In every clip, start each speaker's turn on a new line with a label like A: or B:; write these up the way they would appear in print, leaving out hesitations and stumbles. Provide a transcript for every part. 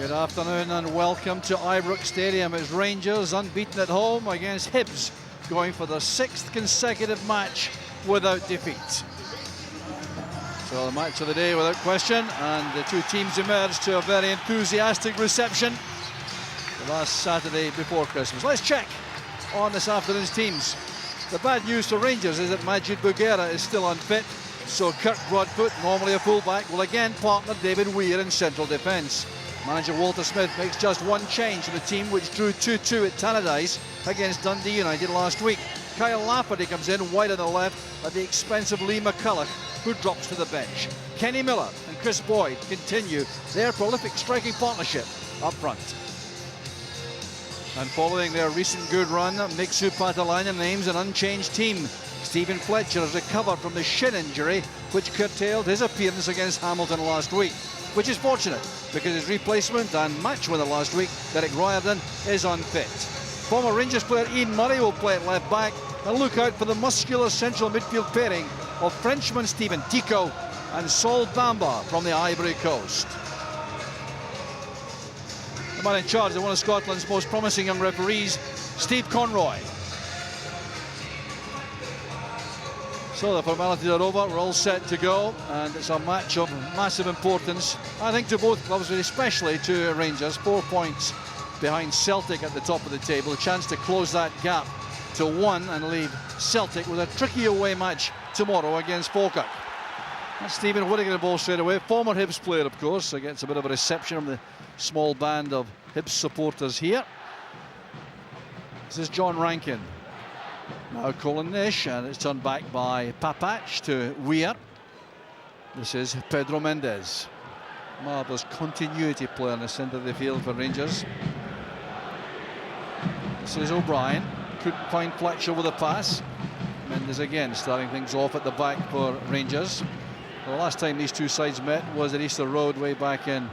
A: Good afternoon and welcome to Ibrox Stadium. It's Rangers unbeaten at home against Hibs, going for their 6th consecutive match without defeat. So the match of the day without question, and the two teams emerged to a very enthusiastic reception the last Saturday before Christmas. Let's check on this afternoon's teams. The bad news for Rangers is that Majid Bouguera is still unfit, so Kirk Broadfoot, normally a fullback, will again partner David Weir in central defence. Manager Walter Smith makes just one change in the team, which drew 2-2 at Tannadice against Dundee United last week. Kyle Lafferty comes in wide on the left at the expense of Lee McCulloch, who drops to the bench. Kenny Miller and Chris Boyd continue their prolific striking partnership up front. And following their recent good run, Mixu Patalainen names an unchanged team. Stephen Fletcher has recovered from the shin injury, which curtailed his appearance against Hamilton last week, which is fortunate because his replacement and match winner last week, Derek Riordan, is unfit. Former Rangers player Ian Murray will play at left back, and look out for the muscular central midfield pairing of Frenchman Stephen Tico and Saul Bamba from the Ivory Coast. The man in charge of one of Scotland's most promising young referees, Steve Conroy. So the formalities are over, we're all set to go, and it's a match of massive importance, I think, to both clubs, but especially to Rangers. 4 points behind Celtic at the top of the table, a chance to close that gap to 1 and leave Celtic with a tricky away match tomorrow against Falkirk. That's Stephen Whittaker the ball straight away, former Hibs player, of course, so gets a bit of a reception from the small band of Hibs supporters here. This is John Rankin. Now Colin Nish, and it's turned back by Papac to Weir. This is Pedro Mendes. Marvellous continuity player in the centre of the field for Rangers. This is O'Brien. Couldn't find Fletcher with a pass. Mendes again starting things off at the back for Rangers. The last time these two sides met was at Easter Road way back in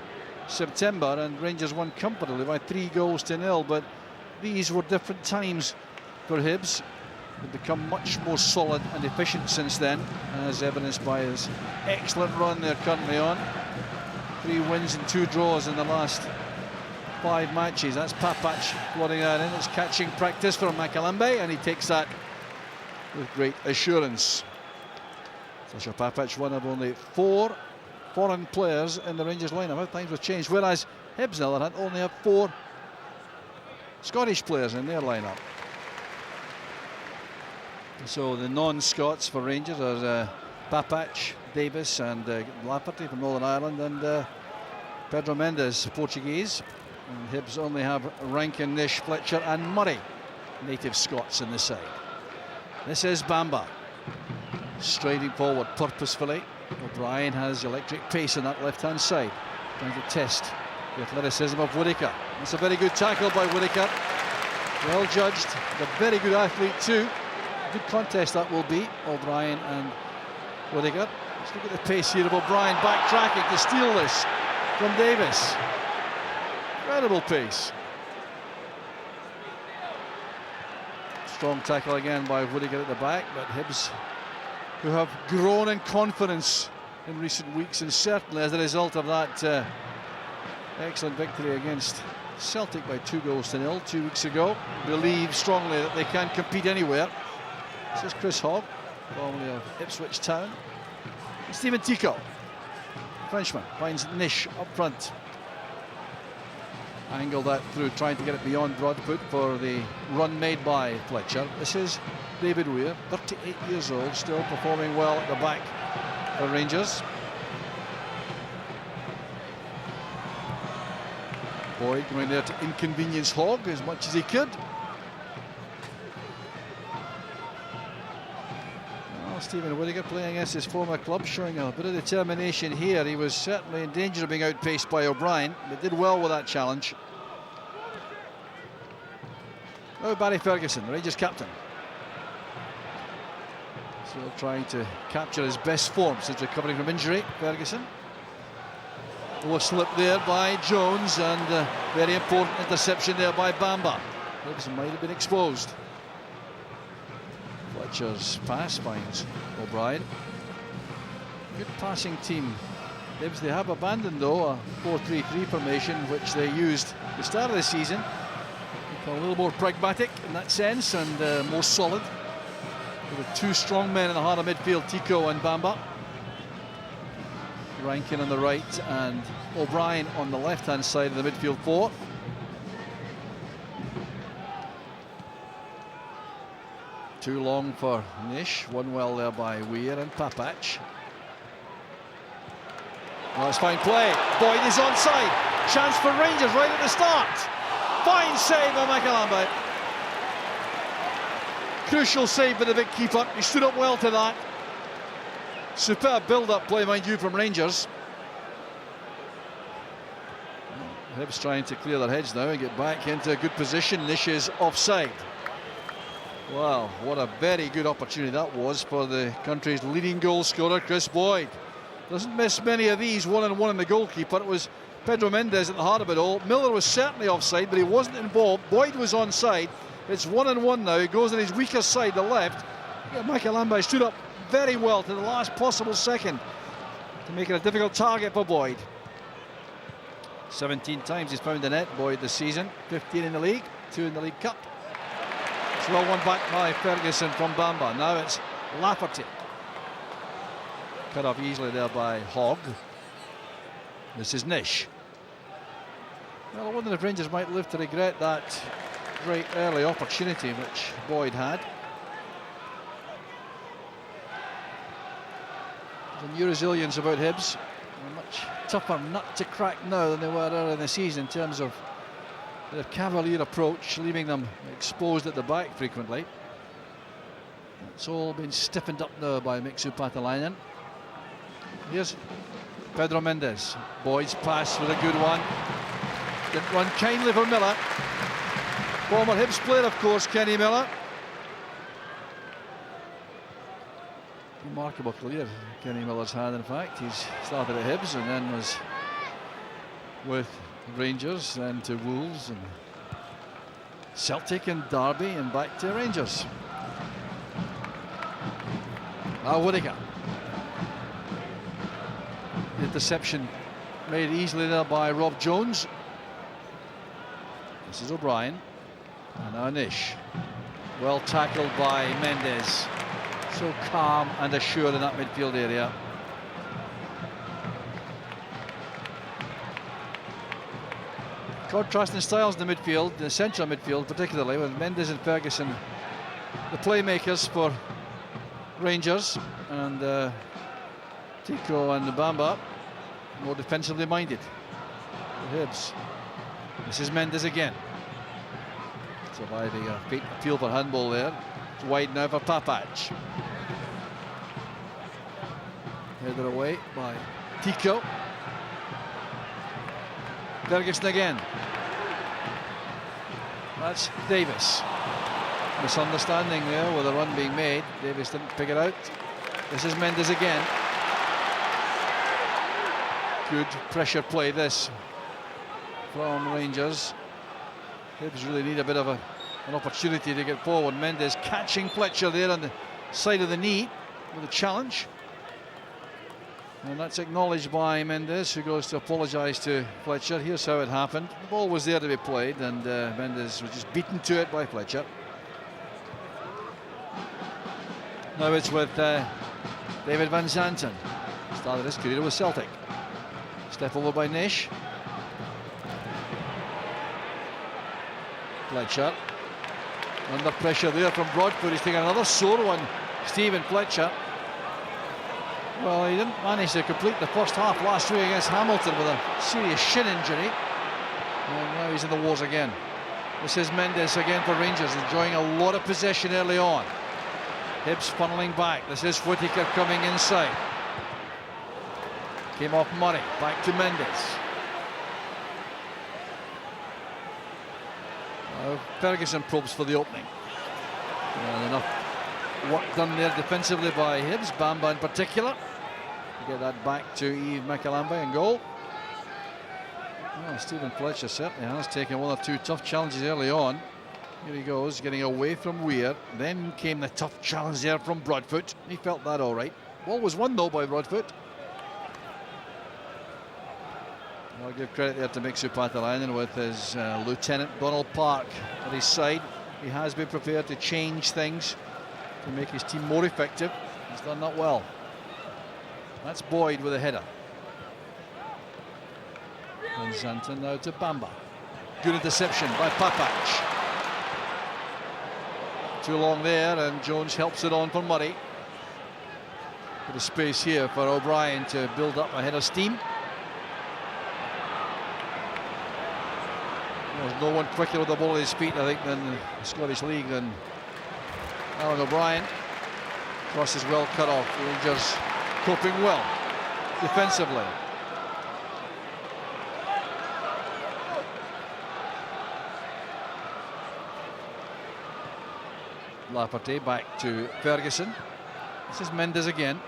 A: September, and Rangers won comfortably by 3-0, but these were different times for Hibs. They've become much more solid and efficient since then, as evidenced by his excellent run they're currently on. 3 wins and 2 draws in the last 5 matches. That's Papac flooding that in. It's catching practice for Makalambe, and he takes that with great assurance. Sasha Papac, one of only 4 foreign players in the Rangers lineup. How times have changed, whereas Hibs, on the other hand, only have 4 Scottish players in their lineup. So the non-Scots for Rangers are Papac, Davis and Lafferty from Northern Ireland, and Pedro Mendes, Portuguese. And Hibs only have Rankin, Nish, Fletcher and Murray, native Scots, in the side. This is Bamba, striding forward purposefully. O'Brien has electric pace on that left-hand side, trying to test the athleticism of Whittaker. It's a very good tackle by Whittaker, well judged, a very good athlete too. Good contest that will be, O'Brien and Whittaker. Let's look at the pace here of O'Brien, backtracking to steal this from Davis. Incredible pace. Strong tackle again by Whittaker at the back, but Hibs, who have grown in confidence in recent weeks, and certainly as a result of that excellent victory against Celtic by 2-0 2 weeks ago, believe strongly that they can compete anywhere. This is Chris Hogg, formerly of Ipswich Town. Stephen Tico, Frenchman, finds Nish up front. Angled that through, trying to get it beyond Broadfoot for the run made by Fletcher. This is David Weir, 38 years old, still performing well at the back for Rangers. Boyd going there to inconvenience Hogg as much as he could. Stephen Whittaker playing against his former club, showing a bit of determination here. He was certainly in danger of being outpaced by O'Brien, but did well with that challenge. Now Barry Ferguson, the Rangers captain. Still trying to capture his best form since recovering from injury, Ferguson. Oh, slip there by Jones, and very important interception there by Bamba. Ferguson might have been exposed. Fletcher's pass finds O'Brien. Good passing team Hibs, they have abandoned though a 4-3-3 formation which they used at the start of the season. A little more pragmatic in that sense and more solid. With two strong men in the heart of midfield, Tico and Bamba. Rankin on the right and O'Brien on the left-hand side of the midfield four. Too long for Nish, one well there by Weir and Papac. Well, it's fine play. Boyd is onside. Chance for Rangers right at the start. Fine save by Makalambe. Crucial save by the big keeper. He stood up well to that. Superb build-up play, mind you, from Rangers. Hibs trying to clear their heads now and get back into a good position. Nish is offside. Wow, what a very good opportunity that was for the country's leading goal scorer, Chris Boyd. Doesn't miss many of these, 1-on-1 in the goalkeeper. It was Pedro Mendes at the heart of it all. Miller was certainly offside, but he wasn't involved. Boyd was onside. It's 1-on-1 now. He goes on his weaker side, the left. Yeah, Makalambe stood up very well to the last possible second to make it a difficult target for Boyd. 17 times he's found the net, Boyd, this season. 15 in the league, 2 in the League Cup. It's well won back by Ferguson from Bamba. Now it's Lafferty. Cut off easily there by Hogg. This is Nish. Well, I wonder if Rangers might live to regret that very early opportunity which Boyd had. There's a new resilience about Hibs. They're a much tougher nut to crack now than they were earlier in the season in terms of their cavalier approach, leaving them exposed at the back frequently. It's all been stiffened up now by Mixu Patalainen. Here's Pedro Mendes. Boyd's pass with a good one. Didn't run kindly for Miller. Former Hibs player, of course, Kenny Miller. Remarkable career Kenny Miller's had, in fact. He's started at Hibs and then was with Rangers, then to Wolves and Celtic and Derby and back to Rangers. Whittaker. The interception made easily there by Rob Jones. This is O'Brien. And now Nish. Well tackled by Mendes. So calm and assured in that midfield area. Contrasting styles in the midfield, the central midfield particularly, with Mendes and Ferguson the playmakers for Rangers, and Tico and Bamba more defensively minded for Hibs. This is Mendes again, surviving a big appeal for handball there. It's wide now for Papac. Headed away by Tico. Ferguson again. That's Davis. Misunderstanding there with a run being made. Davis didn't pick it out. This is Mendes again. Good pressure play this from Rangers. Hibs really need a bit of an opportunity to get forward. Mendes catching Fletcher there on the side of the knee with a challenge. And that's acknowledged by Mendes, who goes to apologise to Fletcher. Here's how it happened. The ball was there to be played, and Mendes was just beaten to it by Fletcher. Now it's with David Van Zanten. Started his career with Celtic. Step over by Nish. Fletcher. Under pressure there from Broadfoot. He's taking another sore one. Stephen Fletcher. Well, he didn't manage to complete the first half last week against Hamilton with a serious shin injury. And now he's in the wars again. This is Mendes again for Rangers, enjoying a lot of possession early on. Hibs funneling back. This is Whittaker coming inside. Came off Murray, back to Mendes. Ferguson probes for the opening. And enough work done there defensively by Hibs, Bamba in particular. Get that back to Yves Makalambe in goal. Well, Stephen Fletcher certainly has taken one or two tough challenges early on. Here he goes, getting away from Weir. Then came the tough challenge there from Broadfoot. He felt that all right. Ball was won though by Broadfoot. give credit there to Mixu Paatelainen with his Lieutenant Donald Park at his side. He has been prepared to change things to make his team more effective. He's done that well. That's Boyd with a header. And Zanton now to Bamba. Good interception by Papac. Too long there, and Jones helps it on for Murray. Bit of space here for O'Brien to build up ahead of steam. There's no one quicker with the ball at his feet, I think, than the Scottish League than Alan O'Brien. Cross is well cut off. Rangers coping well defensively. Lafferty back to Ferguson. This is Mendes again.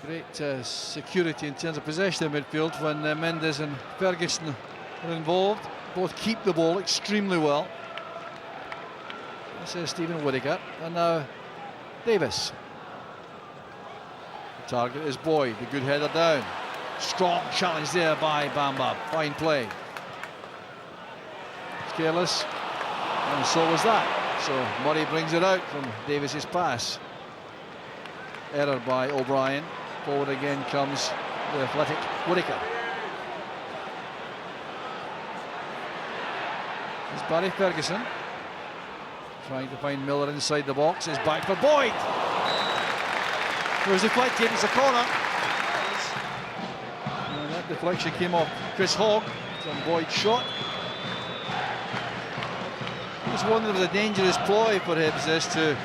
A: Great security in terms of possession in midfield when Mendes and Ferguson are involved. Both keep the ball extremely well. This is Stephen Whittaker, and now Davis. The target is Boyd. The good header down. Strong challenge there by Bamba. Fine play. It's careless, and so was that. So Murray brings it out from Davis's pass. Error by O'Brien. Forward again comes the athletic Whittaker. It's Barry Ferguson trying to find Miller inside the box. It's back for Boyd. It was deflected. It's a corner. And that deflection came off Chris Hogg. It's on Boyd's shot. I was wondering if it was a dangerous ploy for Hibs this to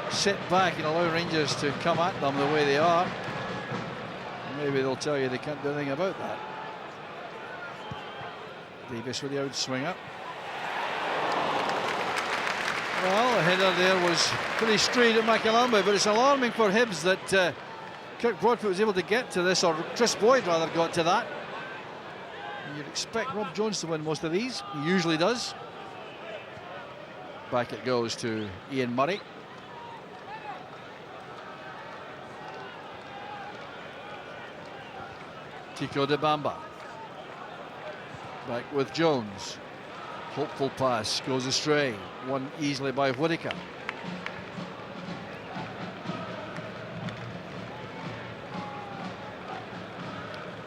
A: sit back and allow Rangers to come at them the way they are. Maybe they'll tell you they can't do anything about that. Davis with the outswinger. Well, the header there was pretty straight at McAlamba, but it's alarming for Hibs that Kirk Broadfoot was able to get to this, or Chris Boyd rather got to that. You'd expect Rob Jones to win most of these. He usually does. Back it goes to Ian Murray. Tico de Bamba. Back with Jones. Hopeful pass goes astray. Won easily by Whittaker.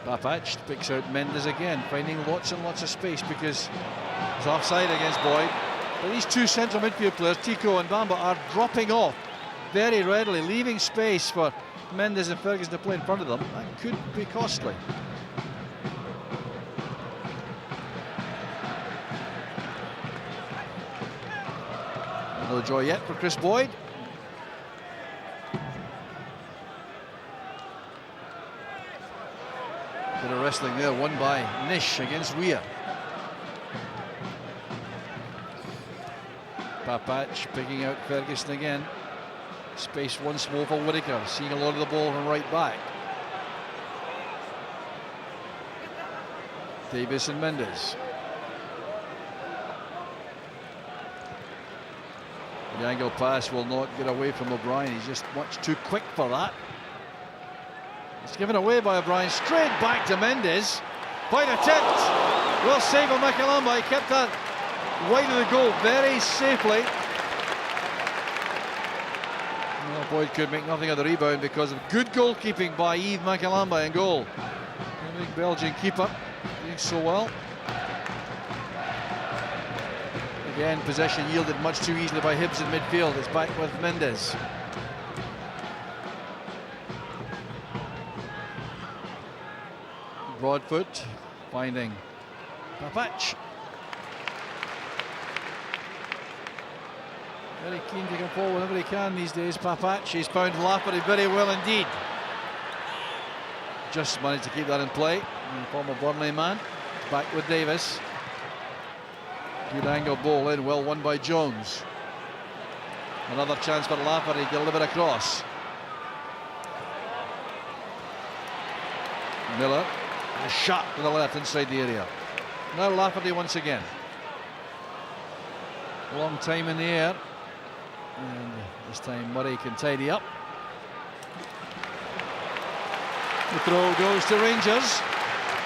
A: Papac picks out Mendes again, finding lots and lots of space because he's offside against Boyd. But these two central midfield players, Tico and Bamba, are dropping off very readily, leaving space for Mendes and Ferguson to play in front of them. That could be costly. No joy yet for Chris Boyd. Bit of wrestling there, won by Nish against Weir. Papac picking out Ferguson again. Space once more for Whittaker, seeing a lot of the ball from right back. Davis and Mendes. The angle pass will not get away from O'Brien. He's just much too quick for that. It's given away by O'Brien. Straight back to Mendes. Fine attempt. Well saved by McAlamba. He kept that wide of the goal very safely. Well, Boyd could make nothing of the rebound because of good goalkeeping by Yves McAlamba in goal. The big Belgian keeper doing so well. Again, possession yielded much too easily by Hibs in midfield. It's back with Mendes. Broadfoot finding Papac. Very keen to come forward whenever he can these days, Papac. He's found Lafferty very well indeed. Just managed to keep that in play. The former Burnley man. Back with Davis. Good angle ball in, well won by Jones. Another chance for Lafferty to deliver across. Miller, a shot to the left inside the area. Now Lafferty once again. Long time in the air. And this time Murray can tidy up. The throw goes to Rangers.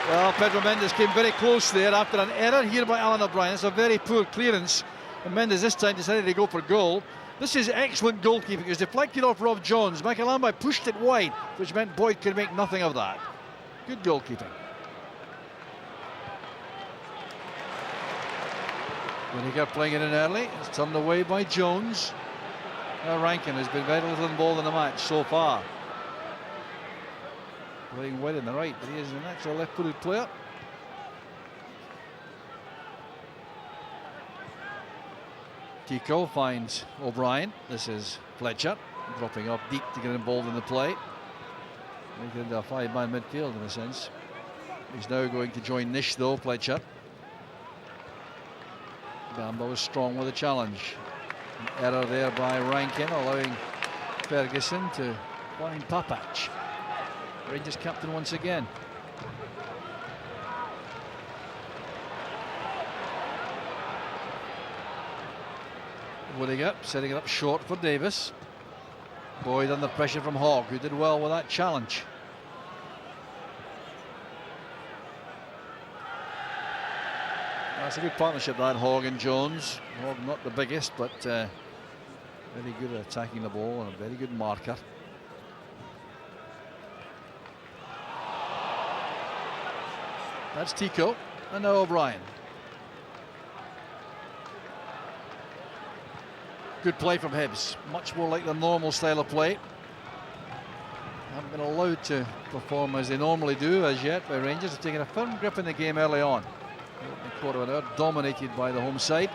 A: Well, Pedro Mendes came very close there after an error here by Alan O'Brien. It's a very poor clearance. And Mendes this time decided to go for goal. This is excellent goalkeeping. It was deflected off Rob Jones. Makalamba pushed it wide, which meant Boyd could make nothing of that. Good goalkeeping. Whittaker playing it in early. It's turned away by Jones. Now Rankin has been very little involved in the match so far. Playing wide in the right, but he is an actual left-footed player. Tico finds O'Brien. This is Fletcher dropping off deep to get involved in the play. Making it into a five-man midfield in a sense. He's now going to join Nish though, Fletcher. Bamba was strong with a challenge. An error there by Rankin, allowing Ferguson to find Papac. Rangers captain once again. Whittaker setting it up short for Davis. Boyd under pressure from Hogg, who did well with that challenge. That's a good partnership, that, Hogg and Jones. Hogg not the biggest, but very good at attacking the ball and a very good marker. That's Tico, and now O'Brien. Good play from Hibs, much more like the normal style of play. Haven't been allowed to perform as they normally do as yet by Rangers. Have taken a firm grip in the game early on. The opening quarter of an hour dominated by the home side.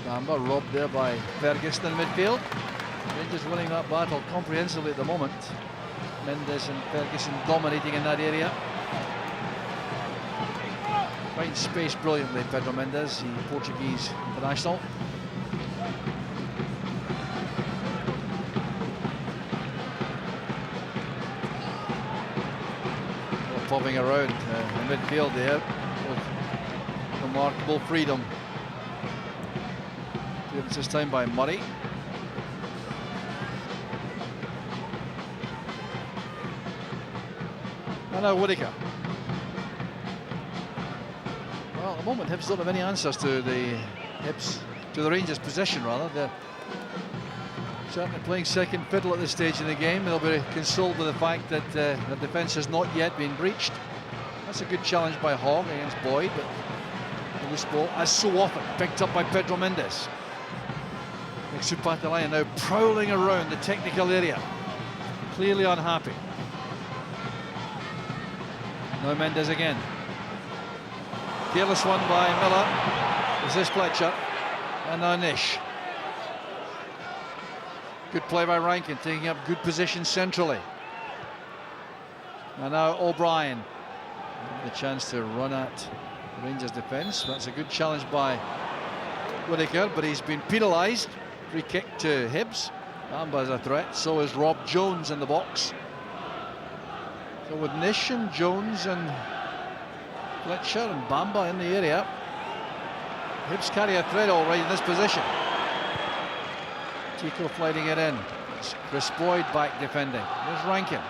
A: Bamba robbed there by Ferguson in midfield. Rangers winning that battle comprehensively at the moment. Mendes and Ferguson dominating in that area. Finds space brilliantly, Pedro Mendes, the Portuguese international. Popping around the midfield there with remarkable freedom. Clearance this time by Murray. And now Whittaker. Well, at the moment Hibs don't have any answers to the Rangers' possession, rather. They're certainly playing second fiddle at this stage in the game. They'll be consoled with the fact that the defence has not yet been breached. That's a good challenge by Hogg against Boyd, but the loose ball, as so often, picked up by Pedro Mendes. Supatalayan now prowling around the technical area, clearly unhappy. Now Mendes again. Careless one by Miller. Is this Fletcher? And now Nish. Good play by Rankin, taking up good position centrally. And now O'Brien. The chance to run at Rangers defence. That's a good challenge by Whittaker, but he's been penalised. Free kick to Hibs. Bamba's a threat, so is Rob Jones in the box. So with Nish and Jones and Fletcher and Bamba in the area, Hibs carry a threat all right in this position. Tico flighting it in. It's Chris Boyd back defending. There's Rankin.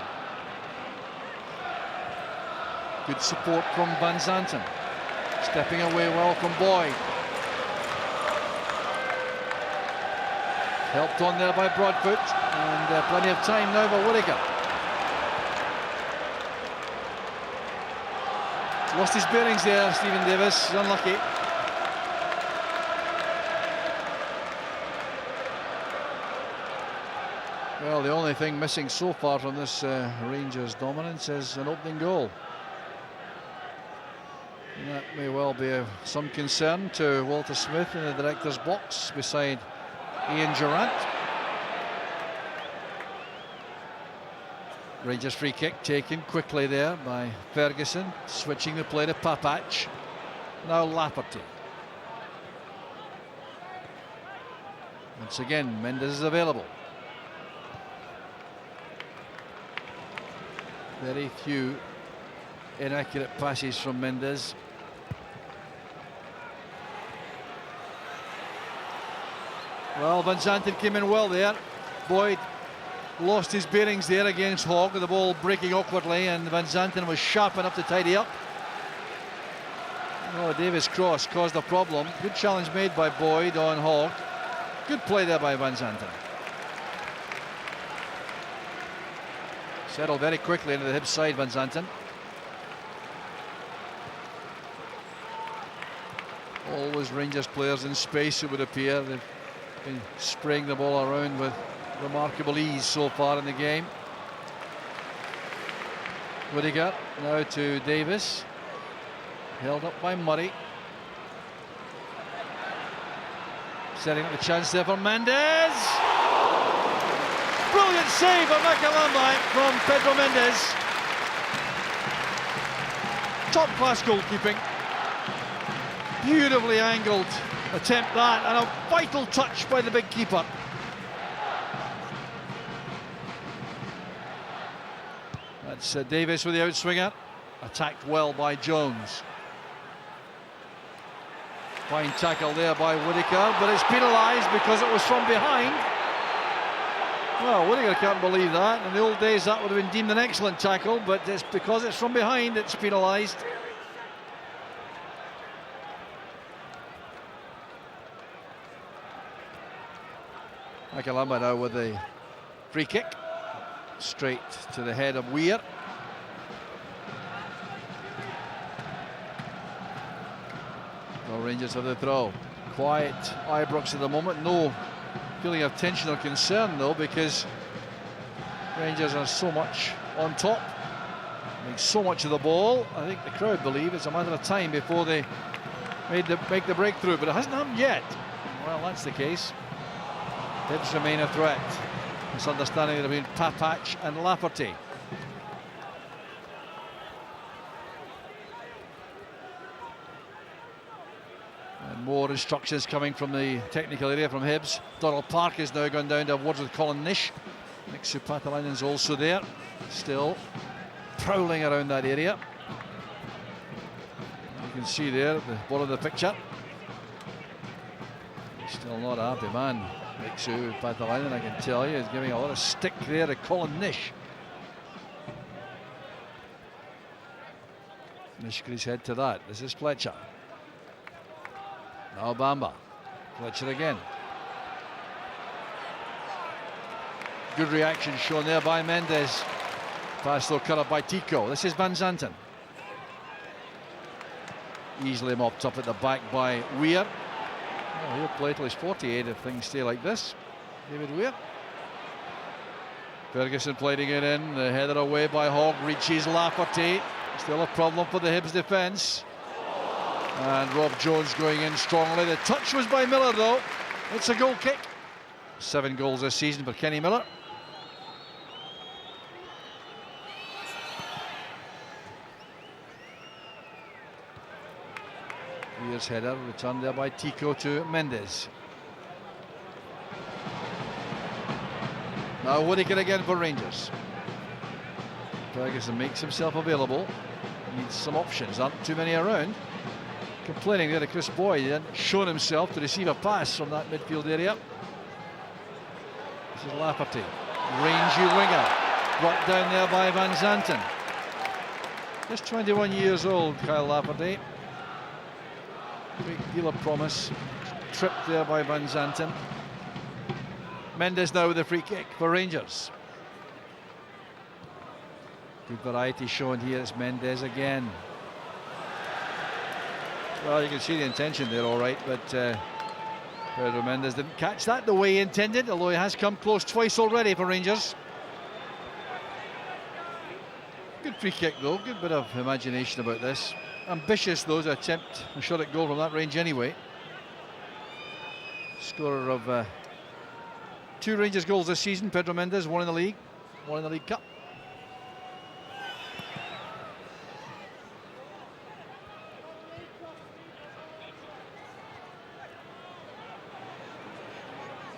A: Good support from Van Zanten. Stepping away well from Boyd. Helped on there by Broadfoot, and plenty of time now for Whittaker. Lost his bearings there, Stephen Davis, unlucky. Well, the only thing missing so far from this Rangers dominance is an opening goal. And that may well be of some concern to Walter Smith in the director's box beside Ian Durrant. Rangers free kick taken quickly there by Ferguson, switching the play to Papac. Now Lafferty. Once again, Mendes is available. Very few inaccurate passes from Mendes. Well, Van Zanten came in well there. Boyd lost his bearings there against Hogg, with the ball breaking awkwardly, and Van Zanten was sharp enough to tidy up. Oh, Davis' cross caused a problem. Good challenge made by Boyd on Hogg. Good play there by Van Zanten. Settled very quickly into the Hibs side, Van Zanten. Always Rangers players in space, it would appear. They've been spraying the ball around with remarkable ease so far in the game. Whittaker now to Davis. Held up by Murray. Setting up the chance there for Mendes. Brilliant save by Makalamba from Pedro Mendes. Top class goalkeeping. Beautifully angled attempt that, and a vital touch by the big keeper. That's Davis with the outswinger. Attacked well by Jones. Fine tackle there by Whittaker, but it's penalised because it was from behind. Well, Whittaker can't believe that. In the old days that would have been deemed an excellent tackle, but it's because it's from behind it's penalised. Makalamba now with the free kick. Straight to the head of Weir. Well, Rangers have the throw. Quiet Ibrox at the moment. No feeling of tension or concern though, because Rangers are so much on top. Make so much of the ball. I think the crowd believe it's a matter of time before they make the breakthrough, but it hasn't happened yet. Well, that's the case. Hibs remain a threat. Misunderstanding between Papach and Lafferty. And more instructions coming from the technical area from Hibs. Donald Park has now gone down to have words with Colin Nish. Nick Supatalainen's also there, still prowling around that area. You can see there at the bottom of the picture. Still not a happy man. Nick Supatalainen, I can tell you, is giving a lot of stick there to Colin Nish. Nish could his head to that. This is Fletcher. Now Bamba. Fletcher again. Good reaction shown there by Mendes. Pass though cut up by Tico. This is Van Zanten. Easily mopped up at the back by Weir. Oh, he'll play till he's 48 if things stay like this. David Weir. Ferguson playing it in. The header away by Hogg. Reaches Lafferty. Still a problem for the Hibs defence. And Rob Jones going in strongly. The touch was by Miller though. It's a goal kick. 7 goals this season for Kenny Miller. Weir's header returned there by Tico to Mendes. Now Whittaker again for Rangers. Ferguson makes himself available. Needs some options, aren't too many around. Complaining there to Chris Boyd, he hadn't shown himself to receive a pass from that midfield area. This is Lafferty, rangy winger, brought down there by Van Zanten. Just 21 years old, Kyle Lafferty. Great deal of promise. Tripped there by Van Zanten. Mendes now with a free kick for Rangers. Good variety shown here. It's Mendes again. Well, you can see the intention there, all right, but Pedro Mendes didn't catch that the way he intended, although he has come close twice already for Rangers. Good free kick though, good bit of imagination about this. Ambitious though to attempt a shot at goal from that range anyway. Scorer of 2 Rangers goals this season, Pedro Mendes, 1 in the league, 1 in the League Cup.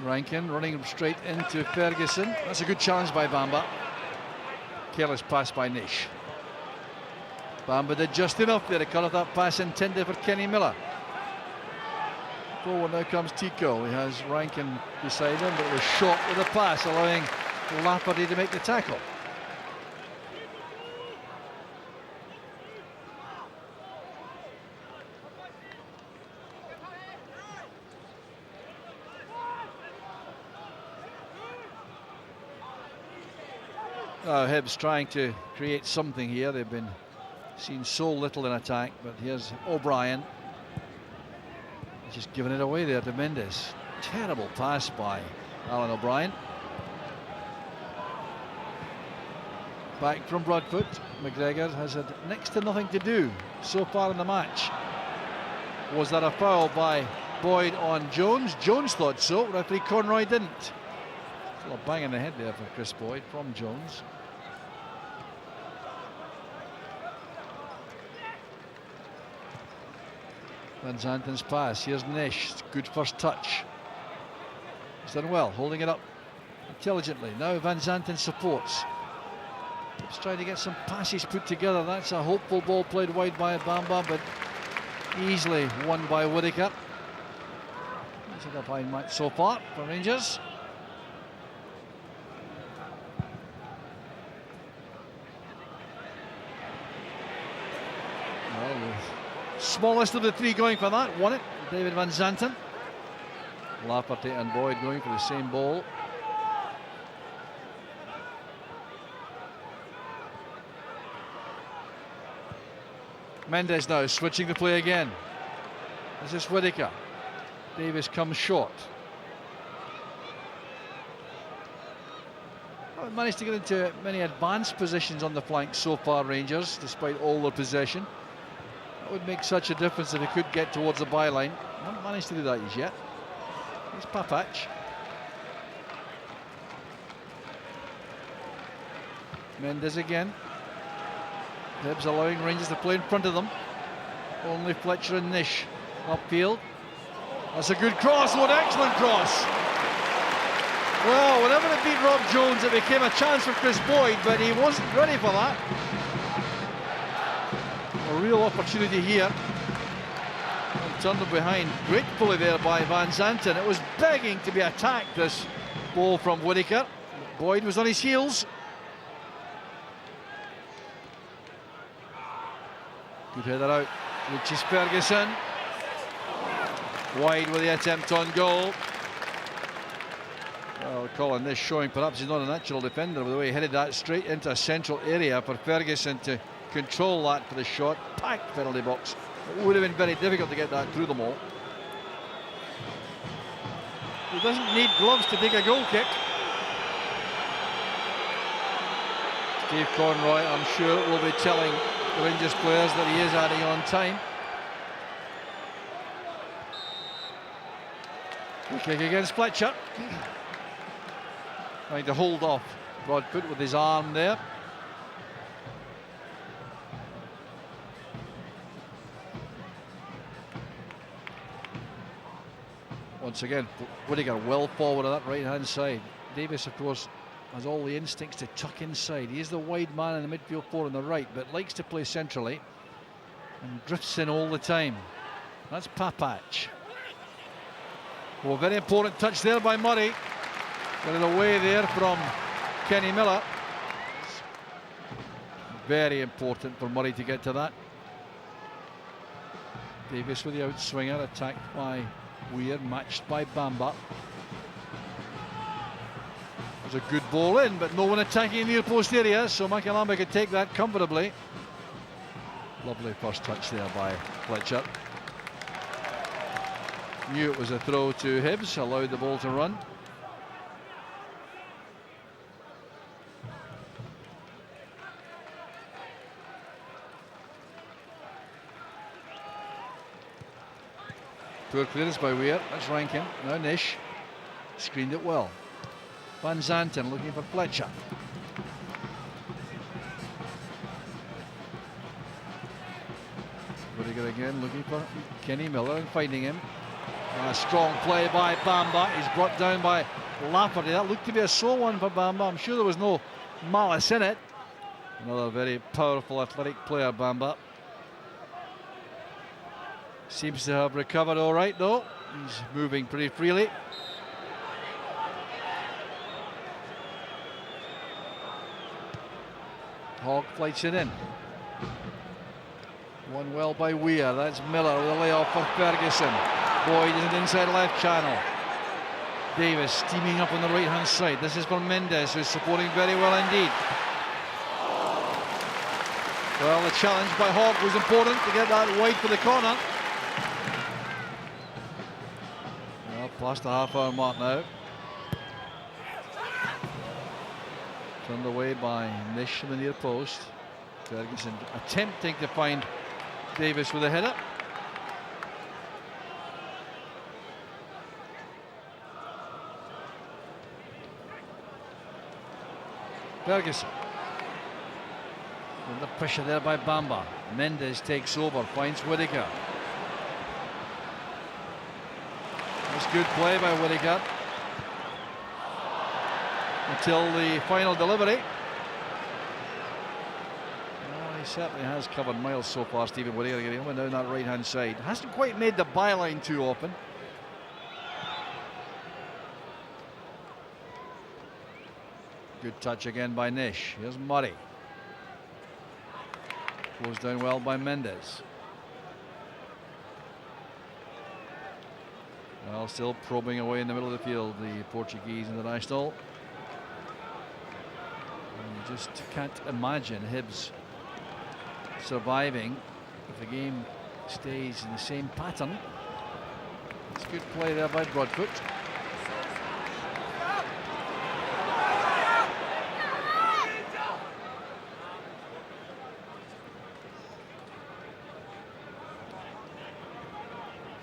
A: Rankin running straight into Ferguson. That's a good challenge by Bamba. Careless pass by Nish. Bamba did just enough there to cut off that pass intended for Kenny Miller. Forward now comes Tico. He has Rankin beside him, but it was shot with a pass, allowing Lafferty to make the tackle. Hibs trying to create something here. They've been seen so little in attack, but here's O'Brien. Just giving it away there to Mendes. Terrible pass by Alan O'Brien. Back from Broadfoot. McGregor has had next to nothing to do so far in the match. Was that a foul by Boyd on Jones? Jones thought so. Referee Conroy didn't. A bang in the head there for Chris Boyd from Jones. Van Zanten's pass. Here's Nish. Good first touch. He's done well, holding it up intelligently. Now Van Zanten supports. He's trying to get some passes put together. That's a hopeful ball played wide by Bamba, but easily won by Whittaker. It's a fine match so far for Rangers. Well, the smallest of the three going for that, won it, David Van Zanten. Lafferty and Boyd going for the same ball. Mendes now switching the play again. This is Whittaker. Davis comes short. Haven't managed to get into many advanced positions on the flank so far, Rangers, despite all their possession. That would make such a difference if they could get towards the byline. Haven't managed to do that as yet. Here's Papac. Mendes again. Hibs allowing Rangers to play in front of them. Only Fletcher and Nish upfield. That's a good cross, what an excellent cross. Well, whenever it beat Rob Jones, it became a chance for Chris Boyd, but he wasn't ready for that. A real opportunity here. And turned them behind. Great pulley there by Van Zanten. It was begging to be attacked, this ball from Whittaker. Boyd was on his heels. Good header out, which is Ferguson. Wide with the attempt on goal. Well, Colin, this showing perhaps he's not a natural defender, with the way he headed that straight into a central area for Ferguson to control that for the shot. Packed penalty box. It would have been very difficult to get that through them all. He doesn't need gloves to take a goal kick. Steve Conroy, I'm sure, will be telling the Rangers players that he is adding on time. Free kick against Fletcher. Trying to hold off Broadfoot with his arm there. Once again, Whittaker well forward on that right hand side. Davis, of course, has all the instincts to tuck inside. He is the wide man in the midfield four on the right, but likes to play centrally and drifts in all the time. That's Papac. Well, very important touch there by Murray. Got it away there from Kenny Miller. Very important for Murray to get to that. Davis with the outswinger, attacked by Weir, matched by Bamba. A good ball in, but no one attacking in the near post area, so Makalamba could take that comfortably. Lovely first touch there by Fletcher. Knew it was a throw to Hibs, allowed the ball to run. Poor clearance by Weir. That's Rankin. Now Nish screened it well. Van Zanten looking for Fletcher. Whittaker again looking for Kenny Miller and finding him. A strong play by Bamba. He's brought down by Lafferty. That looked to be a slow one for Bamba. I'm sure there was no malice in it. Another very powerful athletic player, Bamba. Seems to have recovered all right though. He's moving pretty freely. Hogg flights it in. Won well by Weir. That's Miller with a layoff for Ferguson. Boyd is an inside left channel. Davis steaming up on the right hand side. This is for Mendes, who's supporting very well indeed. Well, the challenge by Hogg was important to get that wide for the corner. Well, past the half-hour mark now. Turned away by Nish from the near post. Ferguson attempting to find Davis with a header. Ferguson. Under pressure there by Bamba. Mendes takes over, finds Whittaker. That's good play by Whittaker. Until the final delivery. Well, he certainly has covered miles so far, Stephen Whittaker, getting up and down that right hand side. Hasn't quite made the byline too often. Good touch again by Nish. Here's Murray. Goes down well by Mendes. Well, still probing away in the middle of the field, the Portuguese international. And you just can't imagine Hibs surviving if the game stays in the same pattern. It's good play there by Broadfoot.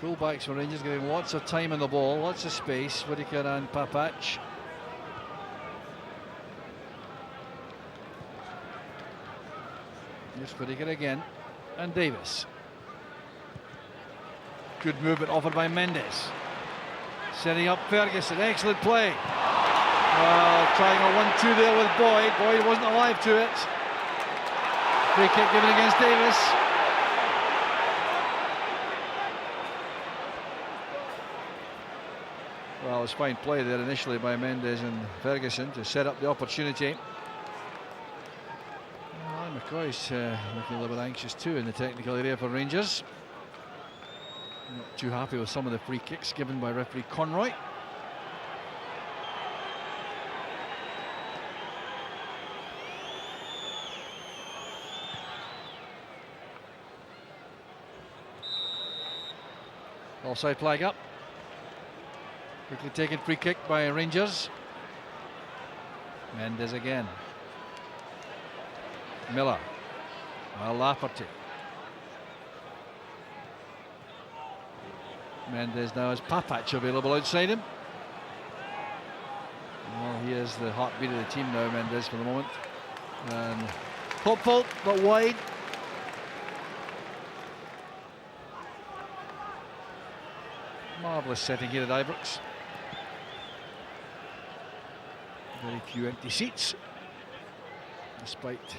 A: Fullbacks for Rangers getting lots of time on the ball, lots of space. Whittaker and Papac. Here's Whittaker again, and Davis. Good movement offered by Mendes. Setting up Ferguson, excellent play. Well, trying a 1-2 there with Boyd. Boyd wasn't alive to it. Free kick given against Davis. Well, it was fine play there initially by Mendes and Ferguson to set up the opportunity. Well, McCoy's looking a little bit anxious too in the technical area for Rangers. Not too happy with some of the free kicks given by referee Conroy. Offside flag up. Quickly taken free kick by Rangers. Mendes again. Miller. Lafferty. Mendes now has Papac available outside him. Well, he is the heartbeat of the team now, Mendes, for the moment. And hopeful, but wide. Marvellous setting here at Ibrox. Very few empty seats, despite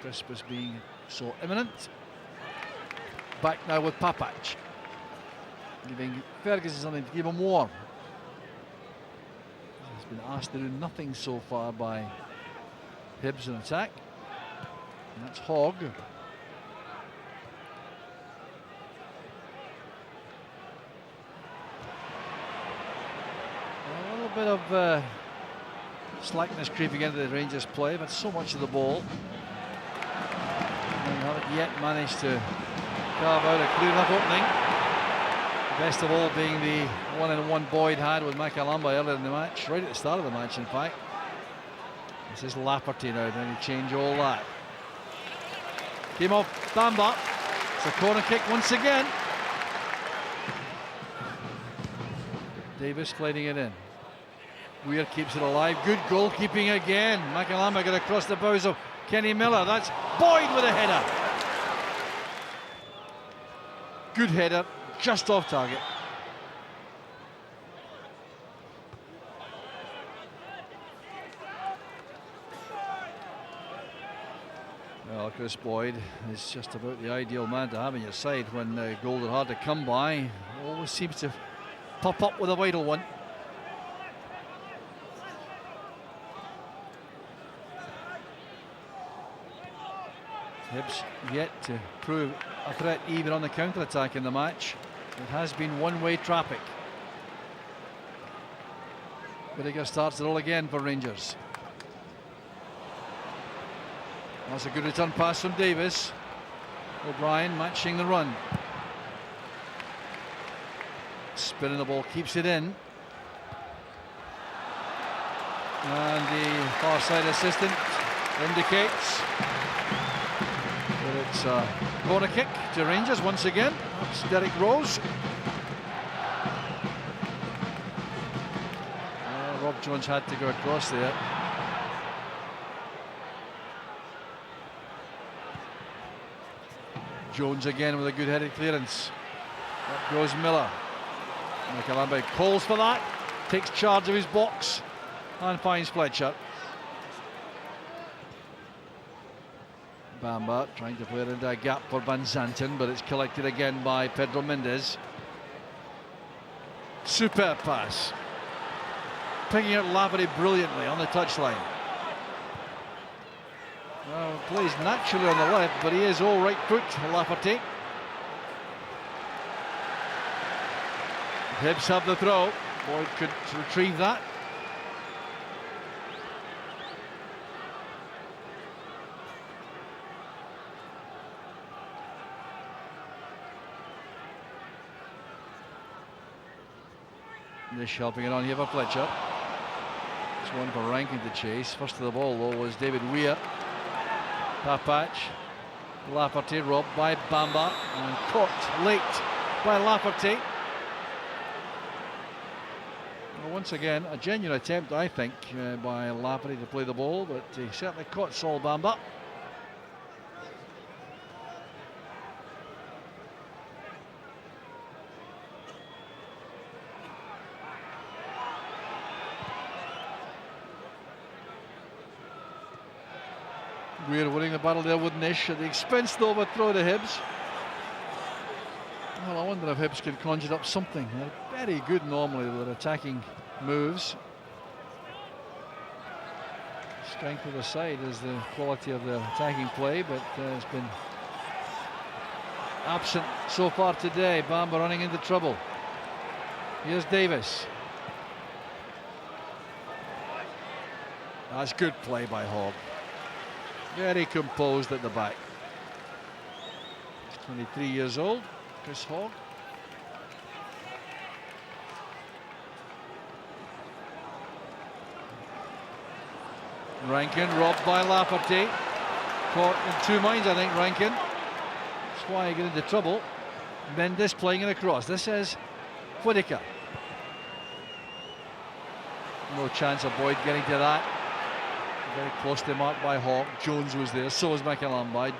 A: Christmas being so imminent. Back now with Papac, giving Ferguson something to keep him warm. He's been asked to do nothing so far by Hibs in attack. And that's Hogg. A little bit of slackness creeping into the Rangers play, but so much of the ball. And haven't yet managed to carve out a clear enough opening. Best of all being the 1-on-1 Boyd had with Makalamba earlier in the match, right at the start of the match in fact. This is Lafferty now, trying to change all that. Came off Bamba. It's a corner kick once again. Davis flighting it in. Weir keeps it alive. Good goalkeeping again. Makalamba got across the bows of Kenny Miller. That's Boyd with a header. Good header, just off target. Well, Chris Boyd is just about the ideal man to have on your side when goals are hard to come by. Always seems to pop up with a vital one. Hibs yet to prove a threat even on the counter-attack in the match. It has been one-way traffic. Whittaker starts it all again for Rangers. That's a good return pass from Davis. O'Brien matching the run. Spinning the ball, keeps it in. And the far side assistant indicates that it's a corner kick to Rangers once again. That's Derek Rose. Rob Jones had to go across there. Jones again with a good headed clearance. Up goes Miller. Makalambe calls for that, takes charge of his box and finds Fletcher. Bamba trying to play it into a gap for Van Zanten, but it's collected again by Pedro Mendes. Superb pass. Picking out Lavery brilliantly on the touchline. Well, plays naturally on the left, but he is all right foot, Lafferty. Hibs have the throw. Boyd could retrieve that. Nish helping it on here for Fletcher. It's one for Rankin to chase. First to the ball though was David Weir. Papach. Lafferty robbed by Bamba and caught late by Lafferty. Well, once again, a genuine attempt, I think, by Lafferty to play the ball, but he certainly caught Saul Bamba. We're winning the battle there with Nish at the expense of the overthrow to Hibs. Well, I wonder if Hibs can conjure up something. They're very good normally with their attacking moves. Strength of the side is the quality of their attacking play, but it's been absent so far today. Bamba running into trouble. Here's Davis. That's good play by Hogg. Very composed at the back. He's 23 years old, Chris Hogg. Rankin robbed by Lafferty. Caught in two minds, I think, Rankin. That's why he got into trouble. Mendes playing it across. This is Whittaker. No chance of Boyd getting to that. Very close to mark by Hawk. Jones was there, so was McAlambide.